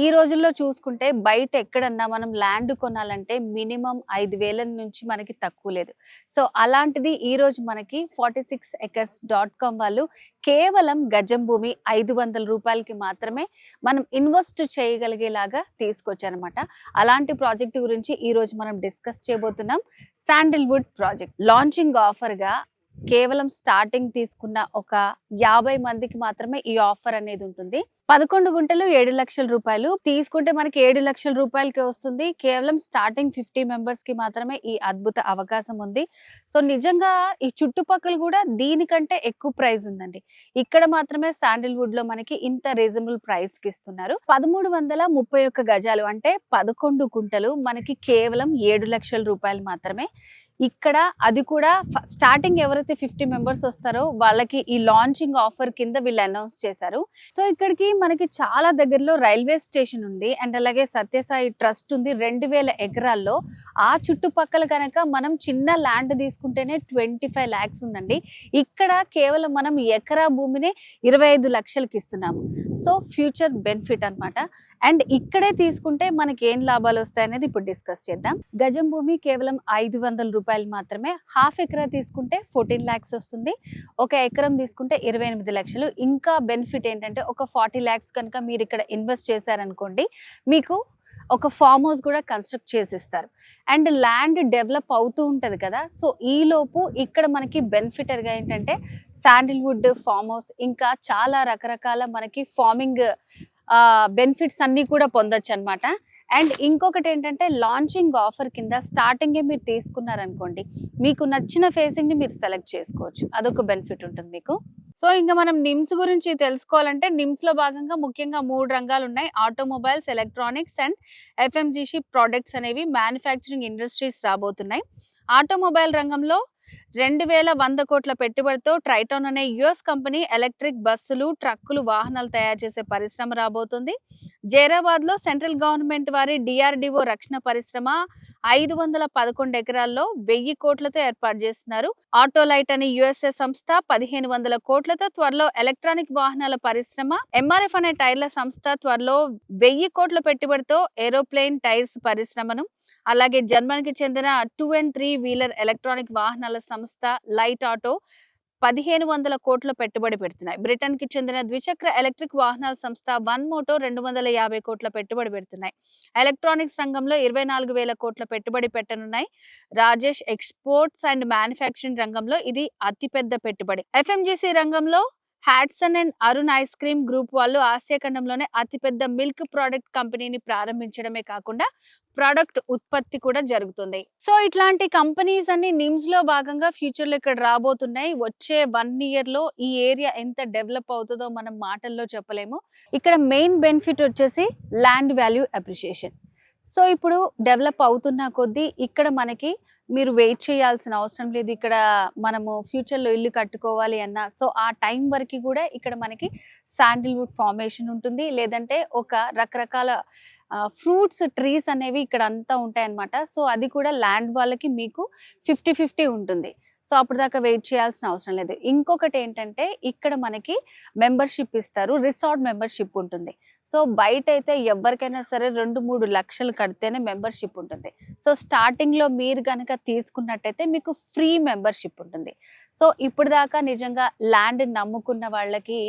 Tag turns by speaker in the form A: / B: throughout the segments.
A: ఈ రోజుల్లో చూసుకుంటే బయట ఎక్కడన్నా మనం ల్యాండ్ కొనాలంటే మినిమం 5,000 నుంచి మనకి తక్కువ లేదు. సో అలాంటిది ఈ రోజు మనకి 46acres.com వాళ్ళు కేవలం గజం భూమి 500 రూపాయలకి మాత్రమే మనం ఇన్వెస్ట్ చేయగలిగేలాగా తీసుకొచ్చారనమాట. అలాంటి ప్రాజెక్ట్ గురించి ఈ రోజు మనం డిస్కస్ చేయబోతున్నాం. శాండిల్వుడ్ ప్రాజెక్ట్ లాంచింగ్ ఆఫర్గా కేవలం స్టార్టింగ్ తీసుకున్న ఒక 50 మందికి మాత్రమే ఈ ఆఫర్ అనేది ఉంటుంది. 11 గుంటలు 7 లక్షల రూపాయలు తీసుకుంటే మనకి 7 లక్షల రూపాయలకి వస్తుంది. కేవలం స్టార్టింగ్ 50 మెంబర్స్ కి మాత్రమే ఈ అద్భుత అవకాశం ఉంది. సో నిజంగా ఈ చుట్టుపక్కల కూడా దీనికంటే ఎక్కువ ప్రైస్ ఉందండి. ఇక్కడ మాత్రమే శాండిల్వుడ్ లో మనకి ఇంత రీజనబుల్ ప్రైస్ కి ఇస్తున్నారు. 1331 గజాలు అంటే 11 గుంటలు మనకి కేవలం 7 లక్షల రూపాయలు మాత్రమే. ఇక్కడ అది కూడా స్టార్టింగ్ ఎవరైతే 50 మెంబర్స్ వస్తారో వాళ్ళకి ఈ లాంచింగ్ ఆఫర్ కింద వీళ్ళు అనౌన్స్ చేశారు. సో ఇక్కడికి మనకి చాలా దగ్గరలో రైల్వే స్టేషన్ ఉంది అండ్ అలాగే సత్యసాయి ట్రస్ట్ ఉంది. 2000 ఎకరాల్లో ఆ చుట్టుపక్కల కనుక మనం చిన్న ల్యాండ్ తీసుకుంటేనే 25 lakhs ఉందండి. ఇక్కడ కేవలం మనం ఎకరా భూమిని 25 లక్షలకి ఇస్తున్నాము. సో ఫ్యూచర్ బెనిఫిట్ అన్నమాట. అండ్ ఇక్కడే తీసుకుంటే మనకి ఏం లాభాలు వస్తాయనేది ఇప్పుడు డిస్కస్ చేద్దాం. గజం భూమి కేవలం 500 రూపాయలు మాత్రమే. హాఫ్ ఎకరా తీసుకుంటే 14 lakhs వస్తుంది. ఒక ఎకరం తీసుకుంటే 28 లక్షలు. ఇంకా బెనిఫిట్ ఏంటంటే ఒక 40 lakhs కనుక మీరు ఇక్కడ ఇన్వెస్ట్ చేశారనుకోండి, మీకు ఒక ఫామ్ హౌస్ కూడా కన్స్ట్రక్ట్ చేసిస్తారు. అండ్ ల్యాండ్ డెవలప్ అవుతూ ఉంటది కదా, సో ఈ లోపు ఇక్కడ మనకి బెనిఫిటర్గా ఏంటంటే శాండిల్వుడ్ ఫామ్ హౌస్ ఇంకా చాలా రకరకాల మనకి ఫార్మింగ్ బెనిఫిట్స్ అన్ని కూడా పొందొచ్చు అనమాట. అండ్ ఇంకొకటి ఏంటంటే లాంచింగ్ ఆఫర్ కింద స్టార్టింగే మీరు తీసుకున్నారనుకోండి, మీకు నచ్చిన ఫేసింగ్ ని మీరు సెలెక్ట్ చేసుకోవచ్చు. అదొక బెనిఫిట్ ఉంటుంది మీకు. సో ఇంకా మనం నిమ్స్ గురించి తెలుసుకోవాలంటే నిమ్స్ లో భాగంగా ముఖ్యంగా 3 రంగాలు ఉన్నాయి. Automobiles, electronics and FMGC products అనేవి మ్యానుఫ్యాక్చరింగ్ ఇండస్ట్రీస్ రాబోతున్నాయి. ఆటోమొబైల్ రంగంలో 2100 కోట్ల పెట్టుబడితో ట్రైటాన్ అనే US కంపెనీ ఎలక్ట్రిక్ బస్సులు, ట్రక్కులు, వాహనాలు తయారు చేసే పరిశ్రమ రాబోతుంది. జైరాబాద్ లో సెంట్రల్ గవర్నమెంట్ వారి DRDO రక్షణ పరిశ్రమ 511 ఎకరాల్లో 1000 కోట్లతో ఏర్పాటు చేస్తున్నారు. ఆటోలైట్ అనే USA సంస్థ 1500 కోట్లతో త్వరలో ఎలక్ట్రానిక్ వాహనాల పరిశ్రమ, MRF అనే టైర్ల సంస్థ త్వరలో 1000 కోట్ల పెట్టుబడితో ఏరోప్లేన్ టైర్స్ పరిశ్రమను, అలాగే జర్మనీకి చెందిన 2 and 3 వీలర్ ఎలక్ట్రానిక్ వాహనాల సంస్థ లైట్ ఆటో 1500 కోట్ల పెట్టుబడి పెడుతున్నాయి. బ్రిటన్ కి చెందిన ద్విచక్ర ఎలక్ట్రిక్ వాహనాల సంస్థ వన్ మోటో 250 కోట్ల పెట్టుబడి పెడుతున్నాయి. ఎలక్ట్రానిక్స్ రంగంలో 24,000 కోట్ల పెట్టుబడి పెట్టనున్నాయి. రాజేష్ ఎక్స్పోర్ట్స్ అండ్ మ్యానుఫ్యాక్చరింగ్ రంగంలో ఇది అతిపెద్ద పెట్టుబడి. FMGC రంగంలో Hatsun and Arun ice cream group వాళ్ళు ఆసియా ఖండంలోనే అతిపెద్ద మిల్క్ ప్రోడక్ట్ కంపెనీని ప్రారంభించడమే కాకుండా ప్రోడక్ట్ ఉత్పత్తి కూడా జరుగుతుంది. సో ఇట్లాంటి కంపెనీస్ అన్ని నిమ్స్ లో భాగంగా ఫ్యూచర్ లో ఇక్కడ రాబోతున్నాయి. వచ్చే 1 year లో ఈ ఏరియా ఎంత డెవలప్ అవుతుందో మనం మాటల్లో చెప్పలేము. ఇక్కడ మెయిన్ బెనిఫిట్ వచ్చేసి ల్యాండ్ వాల్యూ అప్రిషియేషన్. సో ఇప్పుడు డెవలప్ అవుతున్న కొద్దీ ఇక్కడ మనకి మీరు వెయిట్ చేయాల్సిన అవసరం లేదు. ఇక్కడ మనము ఫ్యూచర్లో ఇల్లు కట్టుకోవాలి అన్న సో ఆ టైం వరకు కూడా ఇక్కడ మనకి శాండిల్వుడ్ ఫార్మేషన్ ఉంటుంది. లేదంటే ఒక రకరకాల ఫ్రూట్స్ ట్రీస్ అనేవి ఇక్కడ అంతా ఉంటాయి అన్నమాట. సో అది కూడా ల్యాండ్ వాళ్ళకి మీకు 50-50 ఉంటుంది. సో అప్పుడు దాకా వెయిట్ చేయాల్సిన అవసరం లేదు. ఇంకొకటి ఏంటంటే ఇక్కడ మనకి మెంబర్షిప్ ఇస్తారు, రిసార్ట్ మెంబర్షిప్ ఉంటుంది. సో బయట అయితే ఎవరికైనా సరే 2-3 లక్షలు కడితేనే మెంబర్షిప్ ఉంటుంది. సో స్టార్టింగ్ లో మీరు కనుక తీసుకున్నట్టయితే మీకు ఫ్రీ మెంబర్షిప్ ఉంటుంది. సో ఇప్పుడు దాకా నిజంగా ల్యాండ్ నమ్ముకున్న వాళ్ళకి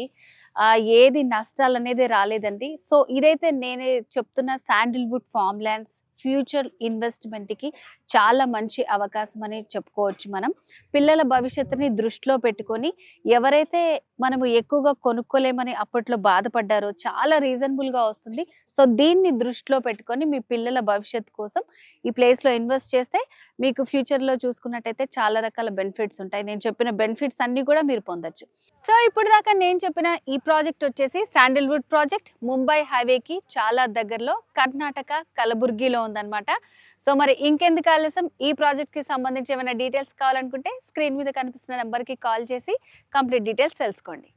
A: ఏది నష్టాలు అనేది రాలేదండి. సో ఇదైతే నేనే చెప్తున్న sandalwood farm lands future investment కి చాలా మంచి అవకాశం అని చెప్పుకోవచ్చు. మనం పిల్లల భవిష్యత్తుని దృష్టిలో పెట్టుకొని ఎవరైతే మనము ఎక్కువగా కొనుక్కోలేమని అప్పట్లో బాధపడ్డారో చాలా రీజనబుల్ గా వస్తుంది. సో దీన్ని దృష్టిలో పెట్టుకొని మీ పిల్లల భవిష్యత్తు కోసం ఈ ప్లేస్ లో ఇన్వెస్ట్ చేస్తే మీకు ఫ్యూచర్ లో చూసుకున్నట్టయితే చాలా రకాల బెనిఫిట్స్ ఉంటాయి. నేను చెప్పిన బెనిఫిట్స్ అన్ని కూడా మీరు పొందొచ్చు. సో ఇప్పుడు దాకా నేను చెప్పిన ఈ ప్రాజెక్ట్ వచ్చేసి శాండిల్వుడ్ ప్రాజెక్ట్ ముంబై హైవేకి చాలా దగ్గరలో కర్ణాటక కలబుర్గిలో ఉందన్నమాట. సో మరి ఇంకెందుకు ఆలస్యం, ఈ ప్రాజెక్ట్ కి సంబంధించి ఏమైనా డీటెయిల్స్ కావాలనుకుంటే స్క్రీన్ మీద కనిపిస్తున్న నెంబర్ కి కాల్ చేసి కంప్లీట్ డీటెయిల్స్ తెలుసుకోండి.